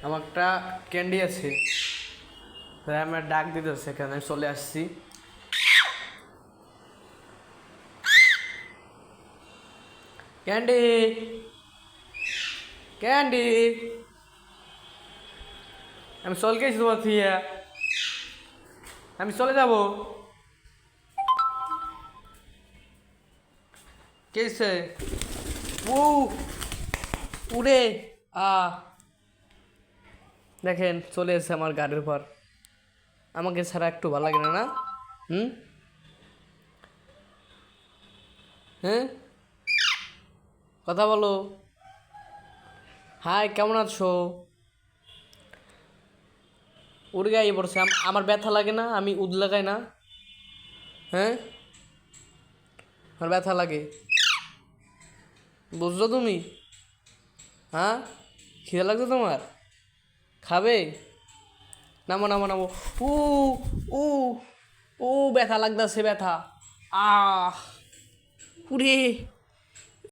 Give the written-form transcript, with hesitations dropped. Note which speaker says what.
Speaker 1: আমার একটা ক্যান্ডি আছে, তাই আমার ডাক দিতেছে, এখানে আমি চলে আসছি। ক্যান্ডি, ক্যান্ডি, আমি চলে গেছি তোমার থেকে, আমি চলে যাব। কেছে ও উড়ে আ দেখেন চলে এসেছে আমার গাড়ির উপর। আমাকে ছাড়া একটু ভালো লাগে না, না? হুম, হ্যাঁ, কথা বলো। হাই, কেমন আছো? উড়ে গায়ে পড়ছে, আমার ব্যথা লাগে না? আমি উদ লাগাই না? হ্যাঁ, আমার ব্যথা লাগে, বুঝছো তুমি? হ্যাঁ, খিদে লাগছে তোমার? খাবে? নামো নামো নামো। উ উ উ ব্যথা লাগতেছে, ব্যথা। আহ উরে